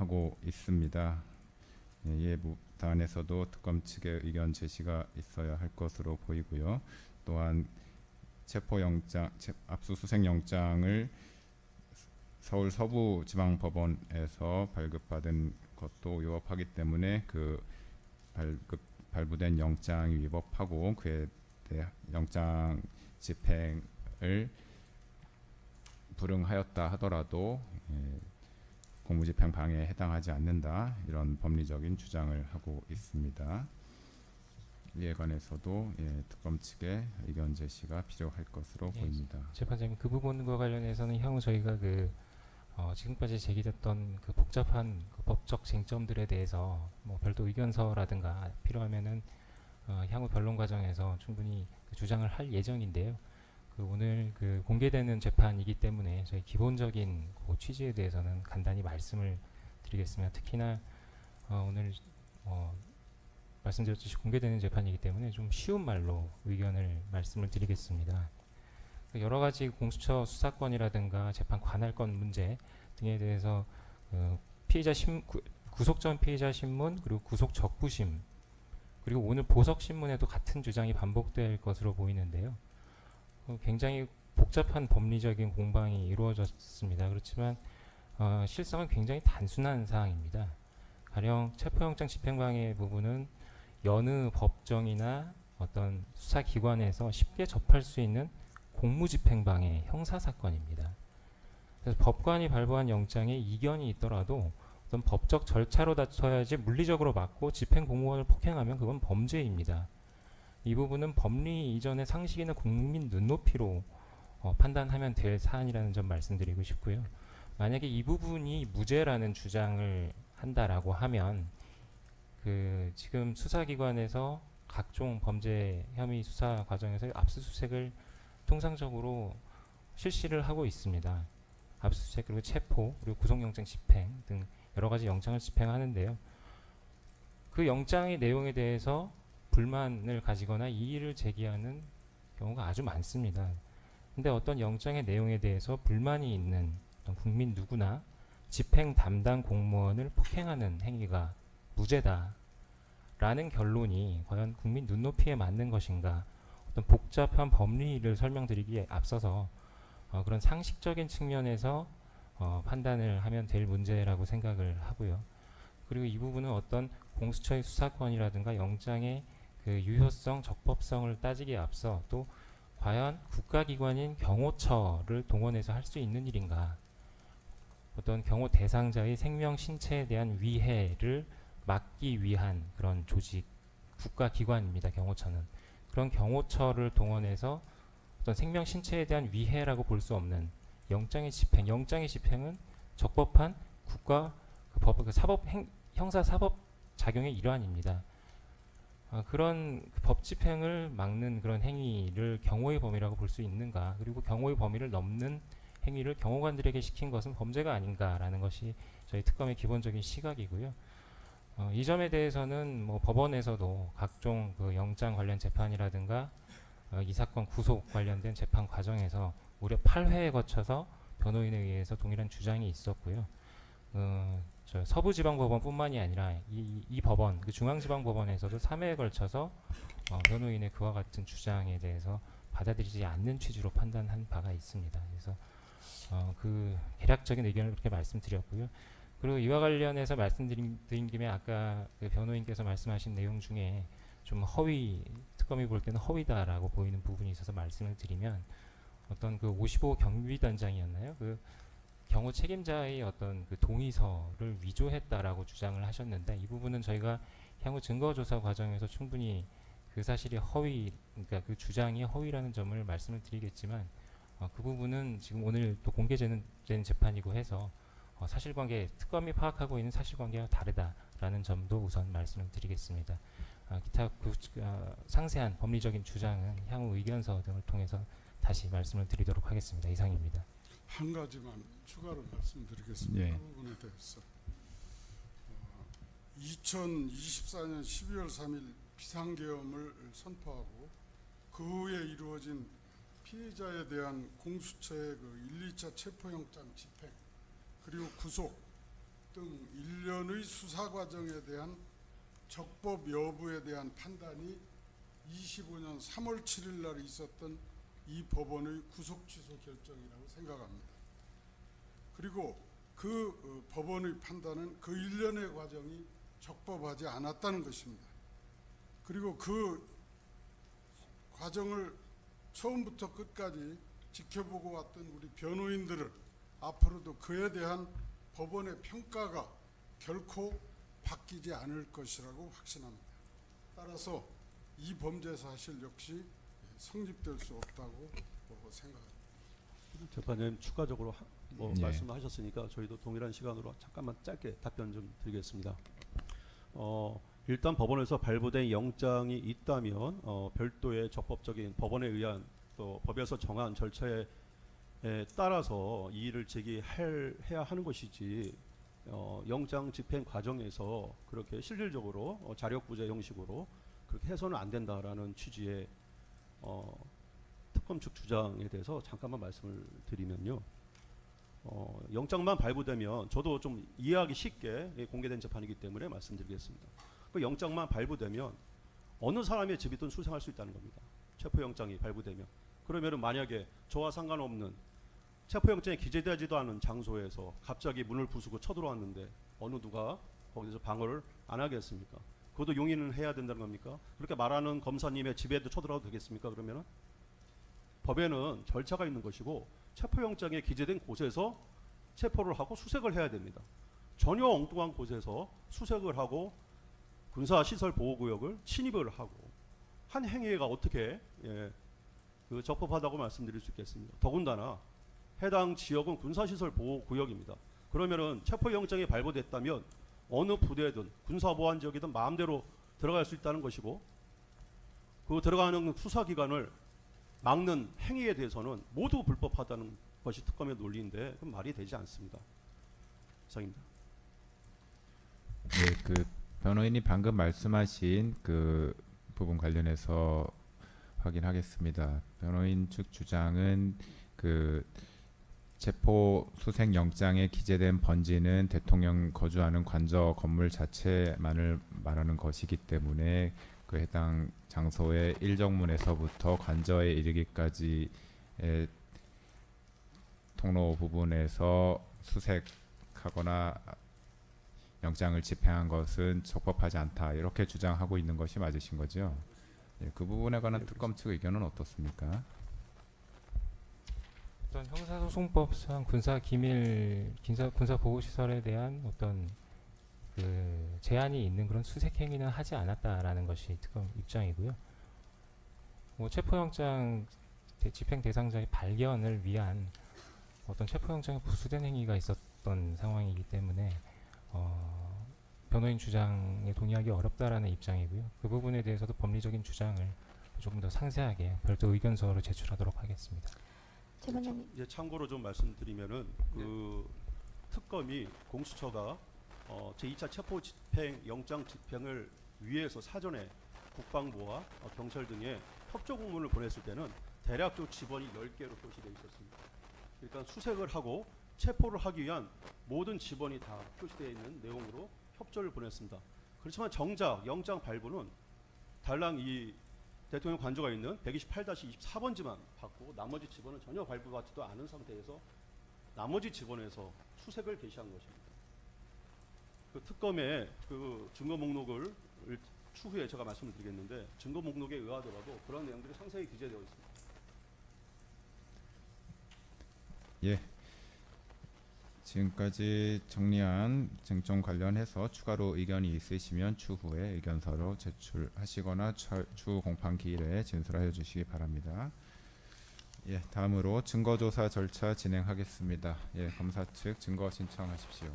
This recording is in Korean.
하고 있습니다. 이에 부단에서도 특검 측의 의견 제시가 있어야 할 것으로 보이고요. 또한 체포영장, 압수수색영장을 서울 서부지방법원에서 발급받은 것도 위법하기 때문에 그 발부된 영장이 위법하고 그에 대해 영장 집행을 불응하였다 하더라도 공무집행 방해에 해당하지 않는다, 이런 법리적인 주장을 하고 있습니다. 이에 관해서도 특검 측의 의견 제시가 필요할 것으로 보입니다. 재판장님, 그 부분과 관련해서는 향후 저희가 지금까지 제기됐던 그 복잡한 그 법적 쟁점들에 대해서 별도 의견서라든가 필요하면은 향후 변론 과정에서 충분히 그 주장을 할 예정인데요. 오늘 공개되는 재판이기 때문에 저희 기본적인 그 취지에 대해서는 간단히 말씀을 드리겠습니다. 특히나 오늘 말씀드렸듯이 공개되는 재판이기 때문에 좀 쉬운 말로 의견을 말씀을 드리겠습니다. 여러 가지 공수처 수사권이라든가 재판 관할권 문제 등에 대해서 구속 전 피의자 신문, 그리고 구속 적부심, 그리고 오늘 보석 신문에도 같은 주장이 반복될 것으로 보이는데요. 굉장히 복잡한 법리적인 공방이 이루어졌습니다. 그렇지만 실상은 굉장히 단순한 사항입니다. 가령 체포영장 집행방해 부분은 여느 법정이나 어떤 수사기관에서 쉽게 접할 수 있는 공무집행방해 형사사건입니다. 그래서 법관이 발부한 영장에 이견이 있더라도 어떤 법적 절차로 다퉈야지 물리적으로 막고 집행공무원을 폭행하면 그건 범죄입니다. 이 부분은 법리 이전의 상식이나 국민 눈높이로 판단하면 될 사안이라는 점 말씀드리고 싶고요. 만약에 이 부분이 무죄라는 주장을 한다라고 하면 지금 수사기관에서 각종 범죄 혐의 수사 과정에서 압수수색을 통상적으로 실시를 하고 있습니다. 압수수색, 그리고 체포, 그리고 구속영장 집행 등 여러 가지 영장을 집행하는데요. 그 영장의 내용에 대해서 불만을 가지거나 이의를 제기하는 경우가 아주 많습니다. 근데 어떤 영장의 내용에 대해서 불만이 있는 어떤 국민 누구나 집행 담당 공무원을 폭행하는 행위가 무죄다 라는 결론이 과연 국민 눈높이에 맞는 것인가, 어떤 복잡한 법리를 설명드리기에 앞서서 그런 상식적인 측면에서 판단을 하면 될 문제라고 생각을 하고요. 그리고 이 부분은 어떤 공수처의 수사권이라든가 영장의 그 유효성, 적법성을 따지기에 앞서 또 과연 국가기관인 경호처를 동원해서 할 수 있는 일인가, 어떤 경호 대상자의 생명, 신체에 대한 위해를 막기 위한 그런 조직, 국가기관입니다. 경호처는. 그런 경호처를 동원해서 어떤 생명, 신체에 대한 위해라고 볼 수 없는 영장의 집행은 적법한 국가 형사 사법 작용의 일환입니다. 그런 법 집행을 막는 그런 행위를 경호의 범위라고 볼 수 있는가, 그리고 경호의 범위를 넘는 행위를 경호관들에게 시킨 것은 범죄가 아닌가라는 것이 저희 특검의 기본적인 시각이고요. 이 점에 대해서는 법원에서도 각종 그 영장 관련 재판이라든가 이 사건 구속 관련된 재판 과정에서 무려 8회에 거쳐서 변호인에 의해서 동일한 주장이 있었고요. 저 서부지방법원뿐만이 아니라 이 법원, 그 중앙지방법원에서도 3회에 걸쳐서 변호인의 그와 같은 주장에 대해서 받아들이지 않는 취지로 판단한 바가 있습니다. 그래서 그 개략적인 의견을 그렇게 말씀드렸고요. 그리고 이와 관련해서 말씀드린 김에 아까 그 변호인께서 말씀하신 내용 중에 좀 특검이 볼 때는 허위다라고 보이는 부분이 있어서 말씀을 드리면, 어떤 그 55 경비단장이었나요? 그 경호 책임자의 어떤 그 동의서를 위조했다라고 주장을 하셨는데, 이 부분은 저희가 향후 증거조사 과정에서 충분히 그 사실이 그러니까 그 주장이 허위라는 점을 말씀을 드리겠지만, 그 부분은 지금 오늘 또 공개되는 재판이고 해서 사실관계, 특검이 파악하고 있는 사실관계와 다르다라는 점도 우선 말씀을 드리겠습니다. 기타 상세한 법리적인 주장은 향후 의견서 등을 통해서 다시 말씀을 드리도록 하겠습니다. 이상입니다. 한 가지만 추가로 말씀드리겠습니다. 예. 그 부분에 대해서 2024년 12월 3일 비상계엄을 선포하고 그 후에 이루어진 피해자에 대한 공수처의 그 1, 2차 체포영장 집행 그리고 구속 등 법원의 수사 과정에 대한 적법 여부에 대한 판단이 25년 3월 7일 날 있었던 이 법원의 구속 취소 결정이라고 생각합니다. 그리고 그 법원의 판단은 그 일련의 과정이 적법하지 않았다는 것입니다. 그리고 그 과정을 처음부터 끝까지 지켜보고 왔던 우리 변호인들은 앞으로도 그에 대한 법원의 평가가 결코 바뀌지 않을 것이라고 확신합니다. 따라서 이 범죄 사실 역시 성립될 수 없다고 생각합니다. 재판장님 추가적으로 예. 말씀하셨으니까 저희도 동일한 시간으로 잠깐만 짧게 답변 좀 드리겠습니다. 일단 법원에서 발부된 영장이 있다면 별도의 적법적인 법원에 의한 또 법에서 정한 절차에 따라서 이의를 제기해야 하는 것이지 영장 집행 과정에서 그렇게 실질적으로 자력부재 형식으로 그렇게 해서는 안 된다라는 취지의 특검 측 주장에 대해서 잠깐만 말씀을 드리면요. 영장만 발부되면 저도 좀 이해하기 쉽게 공개된 재판이기 때문에 말씀드리겠습니다. 그 영장만 발부되면 어느 사람의 집이든 수색할 수 있다는 겁니다. 체포영장이 발부되면. 그러면은 만약에 저와 상관없는 체포영장이 기재되지도 않은 장소에서 갑자기 문을 부수고 쳐들어왔는데 어느 누가 거기서 방어를 안 하겠습니까? 그것도 용인은 해야 된다는 겁니까? 그렇게 말하는 검사님의 집에도 쳐들어가도 되겠습니까? 그러면은 법에는 절차가 있는 것이고 체포영장에 기재된 곳에서 체포를 하고 수색을 해야 됩니다. 전혀 엉뚱한 곳에서 수색을 하고 군사시설 보호구역을 침입을 하고 한 행위가 어떻게 그 적법하다고 말씀드릴 수 있겠습니까? 더군다나 해당 지역은 군사시설 보호구역입니다. 그러면은 체포영장이 발부됐다면 어느 부대든 군사보안지역이든 마음대로 들어갈 수 있다는 것이고 그 들어가는 수사기관을 막는 행위에 대해서는 모두 불법하다는 것이 특검의 논리인데 그건 말이 되지 않습니다. 이상입니다. 네, 그 변호인이 방금 말씀하신 그 부분 관련해서 확인하겠습니다. 변호인 측 주장은 그 체포 수색 영장에 기재된 번지는 대통령 거주하는 관저 건물 자체만을 말하는 것이기 때문에 그 해당 장소의 일정문에서부터 관저에 이르기까지의 통로 부분에서 수색하거나 영장을 집행한 것은 적법하지 않다 이렇게 주장하고 있는 것이 맞으신 거죠? 예, 그 부분에 관한 특검 측 의견은 어떻습니까? 어떤 형사소송법상 군사 보호시설에 대한 어떤 그 제한이 있는 그런 수색 행위는 하지 않았다라는 것이 특검 입장이고요. 뭐 체포영장 집행 대상자의 발견을 위한 어떤 체포영장에 부수된 행위가 있었던 상황이기 때문에 변호인 주장에 동의하기 어렵다라는 입장이고요. 그 부분에 대해서도 법리적인 주장을 조금 더 상세하게 별도 의견서로 제출하도록 하겠습니다. 재판장님. 이제 참고로 좀 말씀드리면은 그 특검이 공수처가 제2차 체포 집행 영장 집행을 위해서 사전에 국방부와 경찰 등의 협조 공문을 보냈을 때는 대략적 지번이 10개로 표시되어 있었습니다. 그러니까 수색을 하고 체포를 하기 위한 모든 지번이 다 표시되어 있는 내용으로 협조를 보냈습니다. 그렇지만 정작 영장 발부는 달랑 이 대통령 관저가 있는 128-24번지만 받고 나머지 지번은 전혀 발부받지도 않은 상태에서 나머지 지번에서 수색을 개시한 것입니다. 그 특검의 그 증거 목록을 추후에 제가 말씀을 드리겠는데 증거 목록에 의하더라도 그런 내용들이 상세히 기재되어 있습니다. 예. 지금까지 정리한 쟁점 관련해서 추가로 의견이 있으시면 추후에 의견서로 제출하시거나 추후 공판 기일에 진술하여 주시기 바랍니다. 예, 다음으로 증거조사 절차 진행하겠습니다. 예, 검사 측 증거 신청하십시오.